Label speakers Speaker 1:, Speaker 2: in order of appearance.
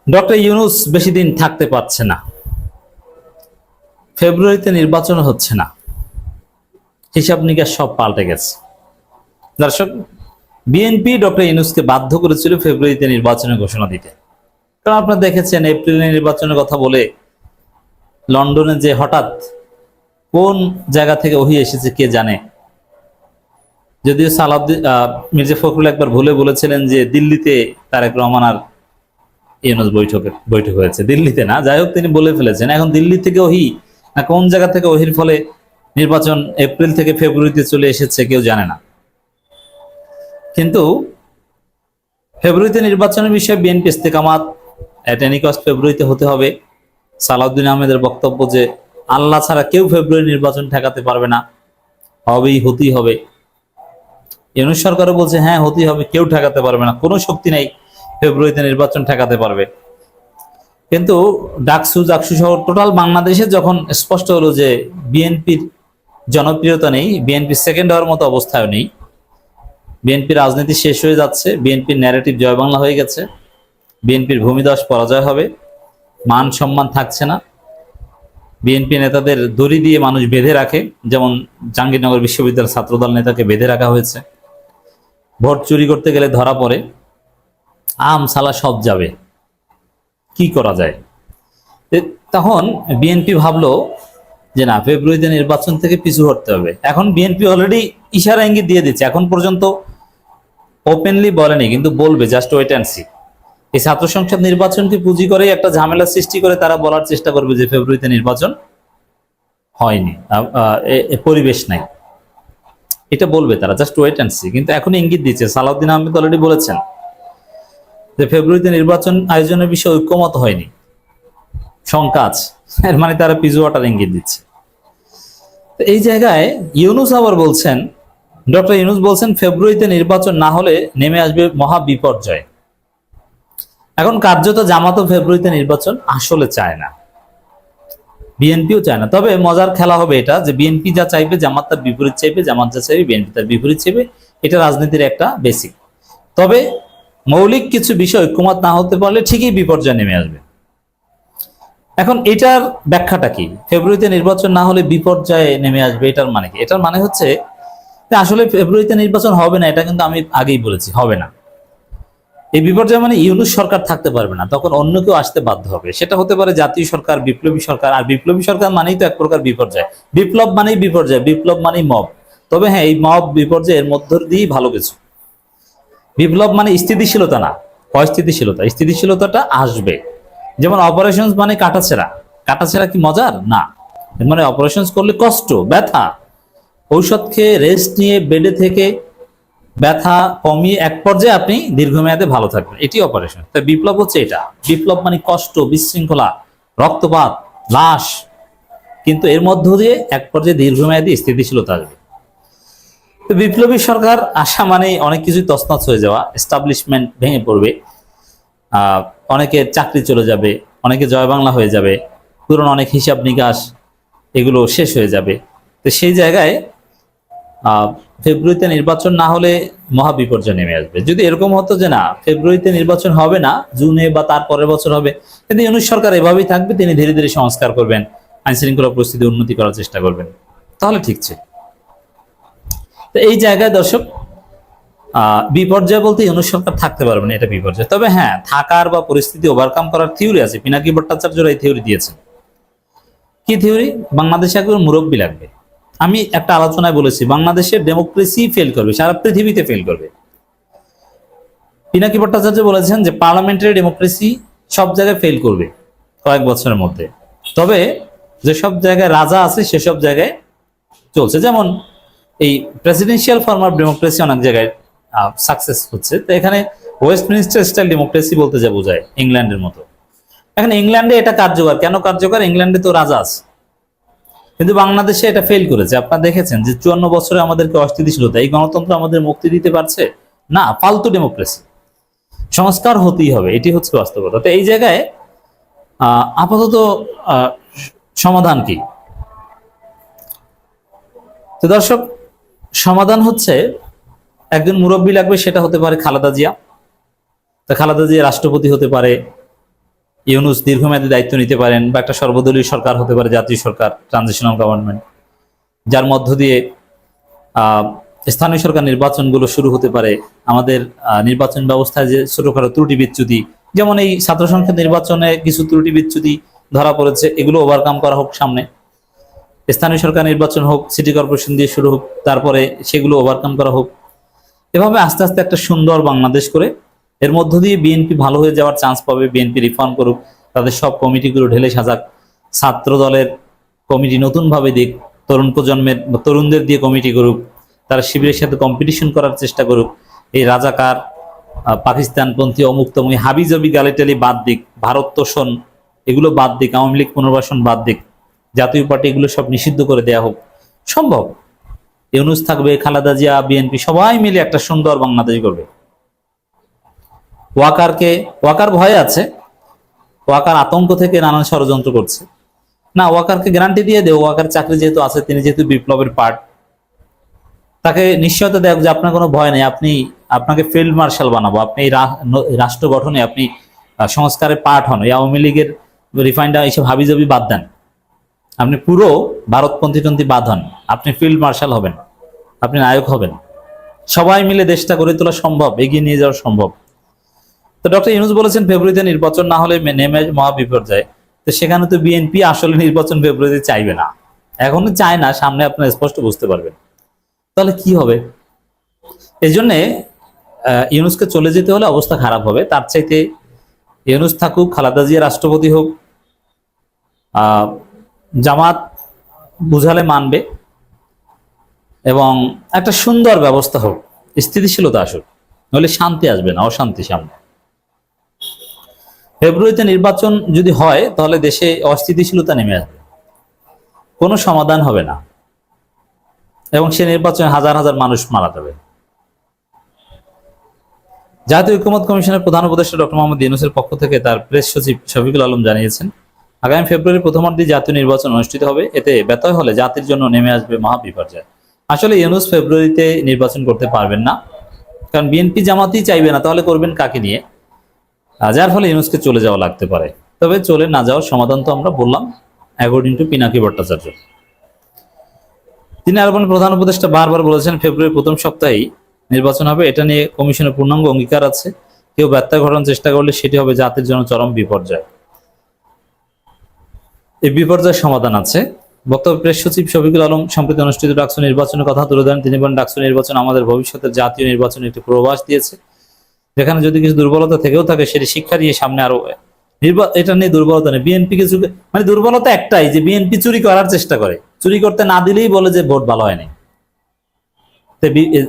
Speaker 1: Doctor Yunus বেশি দিন থাকতে পারছে না, ফেব্রুয়ারিতে নির্বাচন হচ্ছে না, হিসাব নিকাশ সব পাল্টে গেছে। দর্শক, বিএনপি ডক্টর ইউনূসকে বাধ্য করেছিল ফেব্রুয়ারিতে নির্বাচনের ঘোষণা দিতে। কারণ আপনারা দেখেছেন এপ্রিলে নির্বাচনের কথা বলে লন্ডনে যে হঠাৎ কোন জায়গা থেকে ওহি এসেছে কে জানে। যদিও সালাউদ্দিন মির্জা ফখরুল একবার ভুলে বলেছিলেন যে দিল্লিতে তারেক রহমান আর ইউনূস বৈঠক হয়েছে, দিল্লিতে না, যাই হোক তিনি বলে ফেলেছেন। এখন দিল্লি থেকে ওহি না কোন জায়গা থেকে ওহির ফলে নির্বাচন এপ্রিল থেকে ফেব্রুয়ারিতে চলে এসেছে কেউ জানে না। কিন্তু ফেব্রুয়ারিতে নির্বাচনের বিষয়ে বিএনপি ইস্তেকামাত এট এনি কস্ট ফেব্রুয়ারিতে হতে হবে। সালাউদ্দিন আহমেদের বক্তব্য যে আল্লাহ ছাড়া কেউ ফেব্রুয়ারি নির্বাচন ঠেকাতে পারবে না, হতেই হবে। ইউনূস সরকারও বলছে হ্যাঁ হতেই হবে, কেউ ঠেকাতে পারবে না, কোনো শক্তি নেই ফেব্রুয়ারিতে নির্বাচন ঠেকাতে পারবে। কিন্তু ডাকসু জাকসু সহ টোটাল বাংলাদেশে যখন স্পষ্ট হলো যে বিএনপির জনপ্রিয়তা নেই, বিএনপি সেকেন্ড হওয়ার মতো অবস্থায় নেই, বিএনপির রাজনীতি শেষ হয়ে যাচ্ছে, বিএনপির ন্যারেটিভ জয় বাংলা হয়ে গেছে, বিএনপির ভূমিধস পরাজয় হবে, মান সম্মান থাকছে না, বিএনপি নেতাদের দড়ি দিয়ে মানুষ বেঁধে রাখে, যেমন জাহাঙ্গীরনগর বিশ্ববিদ্যালয়ের ছাত্রদল নেতাকে বেঁধে রাখা হয়েছে, ভোট চুরি করতে গেলে ধরা পড়ে, আম সালা সব যাবে, কি করা যায়? তখন বিএনপি ভাবলো যে না, ফেব্রুয়ারিতে নির্বাচন থেকে পিছু হটতে হবে। এখন বিএনপি অলরেডি ইশারা ইঙ্গিত দিয়ে দিচ্ছে, এখন পর্যন্ত ওপেনলি বলেনি কিন্তু বলবে, জাস্ট ওয়েট অ্যান্ড সি। এই ছাত্র সংসদ নির্বাচনকে পুঁজি করে একটা ঝামেলা সৃষ্টি করে তারা বলার চেষ্টা করবে যে ফেব্রুয়ারিতে নির্বাচন হয়নি, পরিবেশ নাই, এটা বলবে তারা, জাস্ট ওয়েট অ্যান্ড সি। কিন্তু এখন ইঙ্গিত দিচ্ছে, সালাউদ্দিন আহমেদ অলরেডি বলেছেন যে ফেব্রুয়ারিতে নির্বাচন আয়োজনের বিষয়ে ঐক্যমত হয়নি, শঙ্কা আছে, এর মানে তারা পিছু হটার ইঙ্গিত দিচ্ছে। এই জায়গায় ইউনূস আবার বলছেন, ডক্টর ইউনূস বলছেন ফেব্রুয়ারিতে নির্বাচন না হলে নেমে আসবে মহা বিপর্যয়। এখন কার্যত জামাতও ফেব্রুয়ারিতে নির্বাচন আসলে চায় না, বিএনপিও চায় না। তবে মজার খেলা হবে এটা যে বিএনপি যা চাইবে জামাত তার বিপরীত চাইবে, জামাত যা চাইবে বিএনপি তার বিপরীত চাইবে, এটা রাজনীতির একটা বেসিক। তবে মৌলিক কিছু বিষয় ঐক্যমত না হতে পারলে ঠিকই বিপর্যয় নেমে আসবে। এখন এটার ব্যাখ্যাটা কি? ফেব্রুয়ারিতে নির্বাচন না হলে বিপর্যয়ে নেমে আসবে, এটার মানে কি? এটার মানে হচ্ছে যে আসলে ফেব্রুয়ারিতে নির্বাচন হবে না, এটা কিন্তু আমি আগেই বলেছি হবে না। এই বিপর্যয় মানে ইউনূস সরকার থাকতে পারবে না, তখন অন্য কেউ আসতে বাধ্য হবে। সেটা হতে পারে জাতীয় সরকার, বিপ্লবী সরকার। আর বিপ্লবী সরকার মানেই তো এক প্রকার বিপর্যয়, বিপ্লব মানেই বিপর্যয়, বিপ্লব মানেই মব। তবে হ্যাঁ, এই মব বিপর্যয়ের মধ্য দিয়েই ভালো কিছু। বিপ্লব মানে স্থিতিশীলতা না, অস্থিতিশীলতা, স্থিতিশীলতাটা আসবে। যেমন অপারেশন মানে কাটাছেঁড়া, কাটাছেঁড়া কি মজার? না, মানে অপারেশন করলে কষ্ট, ব্যথা, ঔষধ খেয়ে রেস্ট নিয়ে বেডে থেকে ব্যথা কমিয়ে এক পর্যায়ে আপনি দীর্ঘমেয়াদে ভালো থাকবেন, এটি অপারেশন। তাই বিপ্লব হচ্ছে এটা। বিপ্লব মানে কষ্ট, বিশৃঙ্খলা, রক্তপাত, লাশ, কিন্তু এর মধ্য দিয়ে এক পর্যায়ে দীর্ঘমেয়াদী স্থিতিশীলতা আসবে। তো বিপ্লবী সরকার আসা মানে অনেক কিছুই তছনছ হয়ে যাওয়া, এস্টাবলিশমেন্ট ভেঙে পড়বে, অনেকের চাকরি চলে যাবে, অনেকে জয় বাংলা হয়ে যাবে, পুরনো অনেক হিসাব নিকাশ এগুলো শেষ হয়ে যাবে। তো সেই জায়গায় ফেব্রুয়ারিতে নির্বাচন না হলে মহা বিপর্যয় নেমে আসবে। যদি এরকম হতো যে না, ফেব্রুয়ারিতে নির্বাচন হবে না, জুনে বা তার পরের বছর হবে, কিন্তু ইউনূস সরকার এভাবেই থাকবে, তিনি ধীরে ধীরে সংস্কার করবেন, আইন শৃঙ্খলা পরিস্থিতি উন্নতি করার চেষ্টা করবেন, তাহলে ঠিক ছিল। তো এই জায়গায় দর্শক, বিপর্যয় বলতে ইউনূস সরকার থাকতে পারবে না, এটা বিপর্যয়। তবে হ্যাঁ, থাকার বা পরিস্থিতি ওভারকাম করার থিওরি আছে। পিনাকি ভট্টাচার্যরা এই থিওরি দিয়েছেন। কি থিওরি? বাংলাদেশে একজন মুরব্বী লাগবে। আমি একটা আলোচনায় বলেছি, বাংলাদেশের ডেমোক্রেসি ফেল করবে, সারা পৃথিবীতে ফেল করবে। পিনাকি ভট্টাচার্য বলেছেন যে পার্লামেন্টারি ডেমোক্রেসি সব জায়গায় ফেল করবে কয়েক বছরের মধ্যে। তবে যেসব জায়গায় রাজা আছে সেসব জায়গায় চলছে। যেমন এই প্রেসিডেন্সিয়াল ফর্ম অফ ডেমোক্রেসি অনেক জায়গায় সাকসেস হচ্ছে। তো এখানে ওয়েস্টমিনিস্টার স্টাইল ডেমোক্রেসি বলতে যা বোঝায় ইংল্যান্ডের মতো। এখন ইংল্যান্ডে এটা কার্যকর, কেন কার্যকর? ইংল্যান্ডে তো রাজা আছে, কিন্তু বাংলাদেশে এটা ফেল করেছে। আপনারা দেখেছেন যে 54 বছরে আমাদেরকে অস্থিতিশীলতা, এই গণতন্ত্র আমাদের মুক্তি দিতে পারছে না, ফালতু ডেমোক্রেসি। সংস্কার হতেই হবে, এটি হচ্ছে বাস্তবতা। তো এই জায়গায় আপাতত সমাধান কি? তো দর্শক, সমাধান হচ্ছে একজন মুরব্বী লাগবে, সেটা হতে পারে খালেদা জিয়া। তো খালেদা জিয়া রাষ্ট্রপতি হতে পারে, ইউনূস দীর্ঘমেয়াদী দায়িত্ব নিতে পারেন, বা একটা সর্বদলীয় সরকার হতে পারে, জাতীয় সরকার, ট্রানজিশনাল গভর্নমেন্ট, যার মধ্য দিয়ে স্থানীয় সরকার নির্বাচনগুলো শুরু হতে পারে। আমাদের নির্বাচন ব্যবস্থায় যে ছোটখাটো ত্রুটি বিচ্যুতি, যেমন এই ছাত্র সংসদ নির্বাচনে কিছু ত্রুটি বিচ্যুতি ধরা পড়েছে, এগুলো ওভারকাম করা হোক সামনে। স্থানীয় সরকার নির্বাচন হোক, সিটি কর্পোরেশন দিয়ে শুরু হোক, তারপরে সেগুলো ওভারকাম করা হোক। এভাবে আস্তে আস্তে একটা সুন্দর বাংলাদেশ করে, এর মধ্য দিয়ে বিএনপি ভালো হয়ে যাওয়ার চান্স পাবে। বিএনপি রিফর্ম করুক, তাদের সব কমিটিগুলো ঢেলে সাজাক, ছাত্র দলের কমিটি নতুনভাবে দিক, তরুণ প্রজন্মের তরুণদের দিয়ে কমিটি করুক, তারা শিবিরের সাথে কম্পিটিশন করার চেষ্টা করুক। এই রাজাকার, পাকিস্তানপন্থী, অমুক তমুক হাবিজাবি গালিটালি বাদ দিক, ভারত তোষণ এগুলো বাদ দিক, আওয়ামী লীগ পুনর্বাসন বাদ দিক, জাতীয় পার্টি এগুলো সব নিষিদ্ধ করে দেয়া হোক। সম্ভব। ইউনূস থাকবে, খালেদা জিয়া, বিএনপি সবাই মিলে একটা সুন্দর বাংলাদেশ করবে। ওয়াকার ভয়ে আছে, ওয়াকার আতঙ্ক থেকে নানান ষড়যন্ত্র করছে। না, ওয়াকারকে গ্যারান্টি দিয়ে দেও, ওয়াকার চাকরি যেহেতু আছে, তিনি যেহেতু বিপ্লবের পার্ট, তাকে নিশ্চয়তা দেখ যে আপনার কোনো ভয় নেই, আপনাকে ফিল্ড মার্শাল বানাবো, আপনি এই রাষ্ট্র গঠনে আপনি সংস্কারের পার্ট হন, এই আওয়ামী লীগের রিফাইন্ডা এইসব হাবিজাবি বাদ দেন, আপনি পুরো ভারতপন্থী বাদ হন, আপনি ফিল্ড মার্শাল হবেন, আপনি নায়ক হবেন। সবাই মিলে দেশটা গড়ে তোলা সম্ভব, এগিয়ে নিয়ে যাওয়া সম্ভব। তো ডক্টর ইউনূস বলেছেন ফেব্রুয়ারিতে নির্বাচন না হলে নেমে মহা বিপর্যয়। তো সেখানে তো বিএনপি আসলে নির্বাচন ফেব্রুয়ারিতে চাইবে না, এখনো চায় না, সামনে আপনার স্পষ্ট বুঝতে পারবেন। তাহলে কি হবে? এই জন্যে ইউনূসকে চলে যেতে হলে অবস্থা খারাপ হবে। তার চাইতে ইউনূস থাকুক, খালেদা জিয়া রাষ্ট্রপতি হোক, জামাত বুঝালে মানবে, এবং একটা সুন্দর ব্যবস্থা হোক, স্থিতিশীলতা আসুক, নইলে শান্তি আসবে না, অশান্তি সামনে। ফেব্রুয়ারিতে নির্বাচন যদি হয় তাহলে দেশে অস্থিতিশীলতা নেমে আসবে, কোনো সমাধান হবে না, এবং সে নির্বাচনে হাজার হাজার মানুষ মারা যাবে। জাতীয় ঐকমত্য কমিশনের প্রধান উপদেষ্টা ডক্টর মোহাম্মদ ইউনূসের পক্ষ থেকে তার প্রেস সচিব শফিকুল আলম জানিয়েছেন, আগামী ফেব্রুয়ারির প্রথমার্ধে জাতীয় নির্বাচন অনুষ্ঠিত হবে, এতে ব্যত্যয় হলে জাতির জন্য নেমে আসবে মহা বিপর্যয়। আসলে ইউনূস ফেব্রুয়ারিতে নির্বাচন করতে পারবেন না, কারণ বিএনপি জামাতই চাইবে না, তাহলে করবেন কাকে নিয়ে? যার ফলে ইউনূসকে চলে যাওয়া লাগতে পারে। তবে চলে না যাওয়ার সমাধান তো আমরা বললাম, অ্যাকর্ডিং টু পিনাকি ভট্টাচার্য। তিনি আরো প্রধান উপদেষ্টা বারবার বলেছেন ফেব্রুয়ারির প্রথম সপ্তাহেই নির্বাচন হবে, এটা নিয়ে কমিশনের পূর্ণাঙ্গ অঙ্গীকার আছে। কেউ ব্যত্যয় ঘটানোর চেষ্টা করলে সেটি হবে জাতির জন্য চরম বিপর্যয়। এই বিপর্যয়ের সমাধান আছে। বক্তব্য প্রেস সচিব শফিকুল আলম সম্প্রতি অনুষ্ঠিত ডাকসু নির্বাচনের কথা তুলে ধরেন। তিনি বলেন, ডাকসু নির্বাচন আমাদের ভবিষ্যতের জাতীয় নির্বাচনে একটি পূর্বাভাস দিয়েছে, যেখানে যদি কিছু দুর্বলতা থেকেও থাকে সেটি শিক্ষা দিয়ে সামনে আরো এটা নিয়ে দুর্বলতা নেই। বিএনপি কিছু মানে দুর্বলতা একটাই, যে বিএনপি চুরি করার চেষ্টা করে, চুরি করতে না দিলেই বলে যে ভোট ভালো হয়নি।